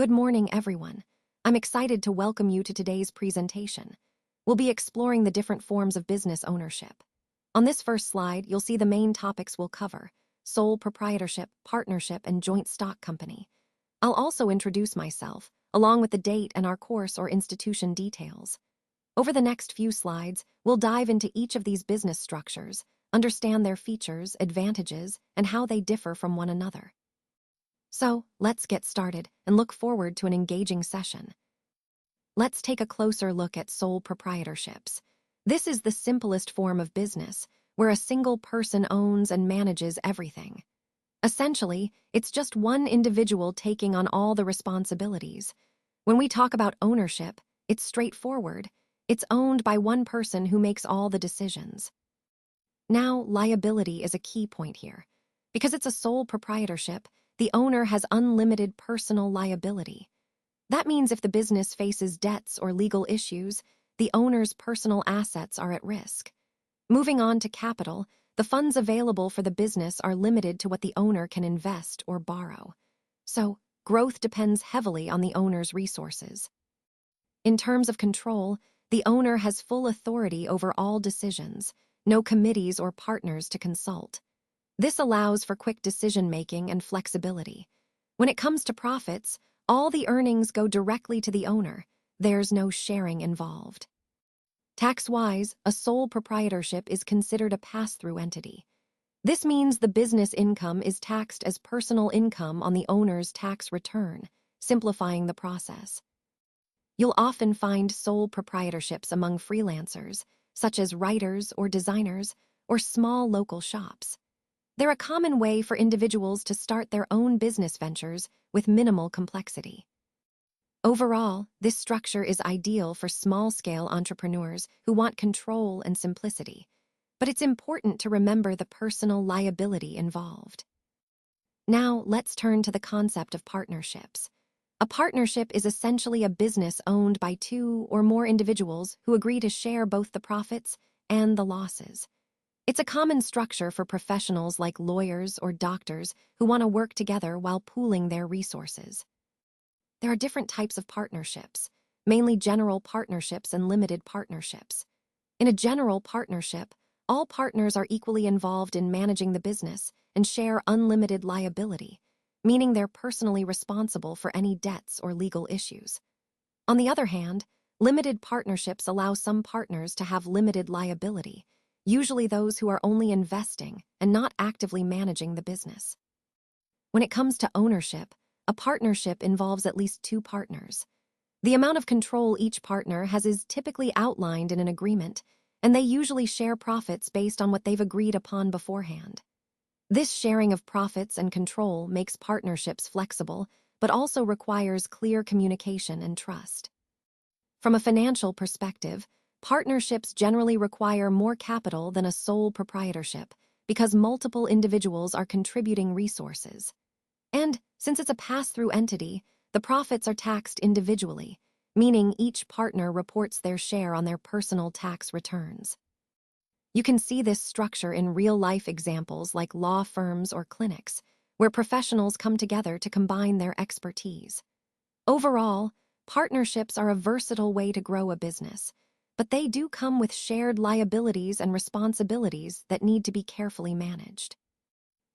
Good morning, everyone. I'm excited to welcome you to today's presentation. We'll be exploring the different forms of business ownership. On this first slide, you'll see the main topics we'll cover: sole proprietorship, partnership, and joint stock company. I'll also introduce myself, along with the date and our course or institution details. Over the next few slides, we'll dive into each of these business structures, understand their features, advantages, and how they differ from one another. So, let's get started and look forward to an engaging session. Let's take a closer look at sole proprietorships. This is the simplest form of business, where a single person owns and manages everything. Essentially, it's just one individual taking on all the responsibilities. When we talk about ownership, it's straightforward. It's owned by one person who makes all the decisions. Now, liability is a key point here. Because it's a sole proprietorship, the owner has unlimited personal liability. That means if the business faces debts or legal issues, the owner's personal assets are at risk. Moving on to capital, the funds available for the business are limited to what the owner can invest or borrow. So, growth depends heavily on the owner's resources. In terms of control, the owner has full authority over all decisions, no committees or partners to consult. This allows for quick decision-making and flexibility. When it comes to profits, all the earnings go directly to the owner. There's no sharing involved. Tax-wise, a sole proprietorship is considered a pass-through entity. This means the business income is taxed as personal income on the owner's tax return, simplifying the process. You'll often find sole proprietorships among freelancers, such as writers or designers, or small local shops. They're a common way for individuals to start their own business ventures with minimal complexity. Overall, this structure is ideal for small-scale entrepreneurs who want control and simplicity, but it's important to remember the personal liability involved. Now, let's turn to the concept of partnerships. A partnership is essentially a business owned by two or more individuals who agree to share both the profits and the losses. It's a common structure for professionals like lawyers or doctors who want to work together while pooling their resources. There are different types of partnerships, mainly general partnerships and limited partnerships. In a general partnership, all partners are equally involved in managing the business and share unlimited liability, meaning they're personally responsible for any debts or legal issues. On the other hand, limited partnerships allow some partners to have limited liability, usually those who are only investing and not actively managing the business. When it comes to ownership, a partnership involves at least two partners. The amount of control each partner has is typically outlined in an agreement, and they usually share profits based on what they've agreed upon beforehand. This sharing of profits and control makes partnerships flexible, but also requires clear communication and trust. From a financial perspective, partnerships generally require more capital than a sole proprietorship because multiple individuals are contributing resources. And since it's a pass-through entity, the profits are taxed individually, meaning each partner reports their share on their personal tax returns. You can see this structure in real-life examples like law firms or clinics, where professionals come together to combine their expertise. Overall, partnerships are a versatile way to grow a business, but they do come with shared liabilities and responsibilities that need to be carefully managed.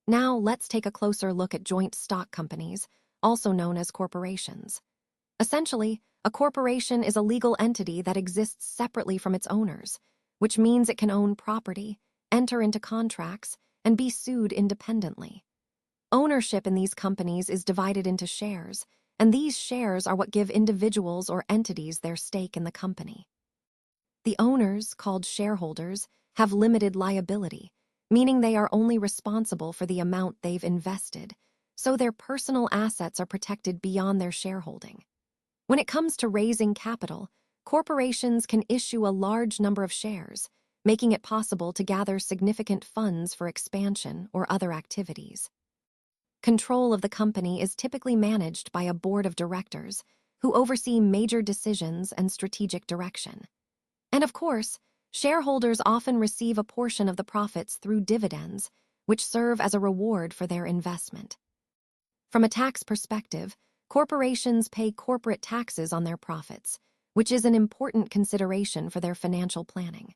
Now, let's take a closer look at joint stock companies, also known as corporations. Essentially, a corporation is a legal entity that exists separately from its owners, which means it can own property, enter into contracts, and be sued independently. Ownership in these companies is divided into shares, and these shares are what give individuals or entities their stake in the company. The owners, called shareholders, have limited liability, meaning they are only responsible for the amount they've invested, so their personal assets are protected beyond their shareholding. When it comes to raising capital, corporations can issue a large number of shares, making it possible to gather significant funds for expansion or other activities. Control of the company is typically managed by a board of directors who oversee major decisions and strategic direction. And of course, shareholders often receive a portion of the profits through dividends, which serve as a reward for their investment. From a tax perspective, Corporations pay corporate taxes on their profits, which is an important consideration for their financial planning.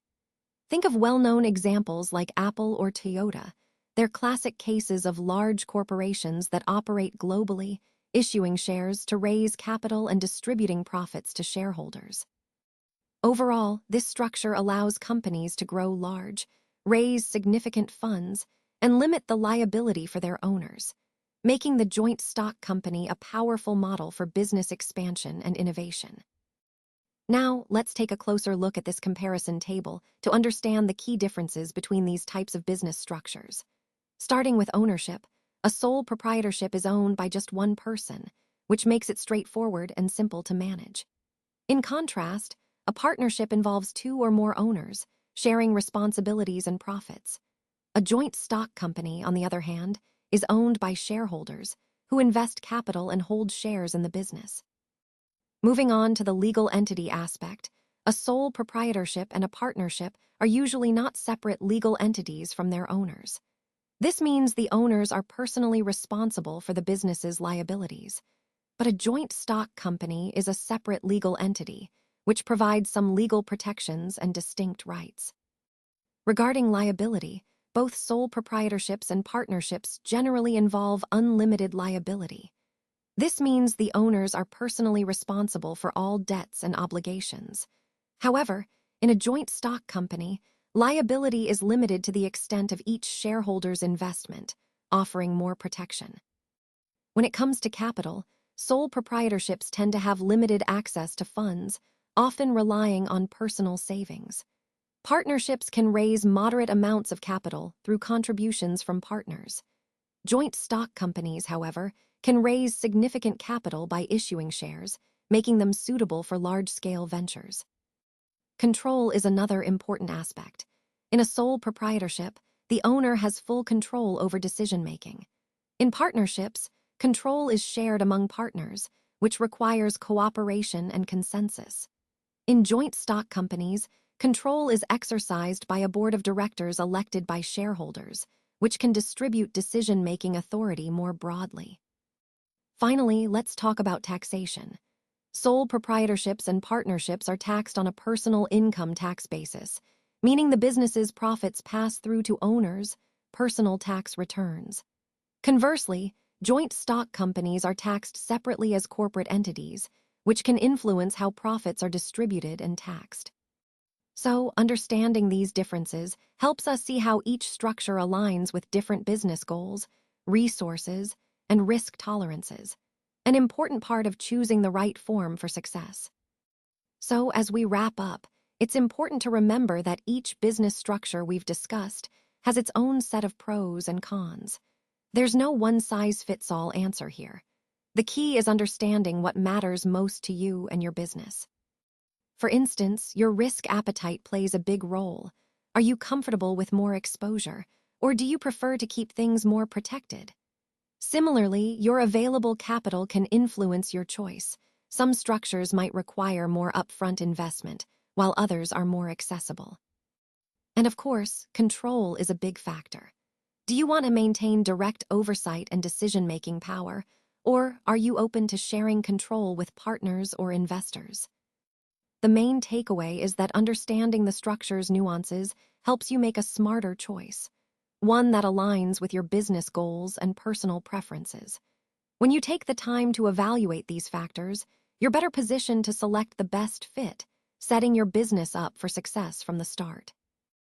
Think of well-known examples like Apple or Toyota. They're classic cases of large corporations that operate globally, issuing shares to raise capital and distributing profits to shareholders. Overall, this structure allows companies to grow large, raise significant funds, and limit the liability for their owners, making the joint stock company a powerful model for business expansion and innovation. Now, let's take a closer look at this comparison table to understand the key differences between these types of business structures. Starting with ownership, a sole proprietorship is owned by just one person, which makes it straightforward and simple to manage. In contrast, a partnership involves two or more owners, sharing responsibilities and profits. A joint stock company, on the other hand, is owned by shareholders who invest capital and hold shares in the business. Moving on to the legal entity aspect, a sole proprietorship and a partnership are usually not separate legal entities from their owners. This means the owners are personally responsible for the business's liabilities. But a joint stock company is a separate legal entity, which provides some legal protections and distinct rights. Regarding liability, both sole proprietorships and partnerships generally involve unlimited liability. This means the owners are personally responsible for all debts and obligations. However, in a joint stock company, liability is limited to the extent of each shareholder's investment, offering more protection. When it comes to capital, sole proprietorships tend to have limited access to funds, often relying on personal savings. Partnerships can raise moderate amounts of capital through contributions from partners. Joint stock companies, however, can raise significant capital by issuing shares, making them suitable for large-scale ventures. Control is another important aspect. In a sole proprietorship, the owner has full control over decision-making. In partnerships, control is shared among partners, which requires cooperation and consensus. In joint stock companies, control is exercised by a board of directors elected by shareholders, which can distribute decision-making authority more broadly. Finally, let's talk about taxation. Sole proprietorships and partnerships are taxed on a personal income tax basis, meaning the business's profits pass through to owners' personal tax returns. Conversely, joint stock companies are taxed separately as corporate entities, which can influence how profits are distributed and taxed. So, understanding these differences helps us see how each structure aligns with different business goals, resources, and risk tolerances, an important part of choosing the right form for success. So, as we wrap up, it's important to remember that each business structure we've discussed has its own set of pros and cons. There's no one-size-fits-all answer here. The key is understanding what matters most to you and your business. For instance, your risk appetite plays a big role. Are you comfortable with more exposure, or do you prefer to keep things more protected? Similarly, your available capital can influence your choice. Some structures might require more upfront investment, while others are more accessible. And of course, control is a big factor. Do you want to maintain direct oversight and decision-making power, or are you open to sharing control with partners or investors? The main takeaway is that understanding the structure's nuances helps you make a smarter choice, one that aligns with your business goals and personal preferences. When you take the time to evaluate these factors, you're better positioned to select the best fit, setting your business up for success from the start.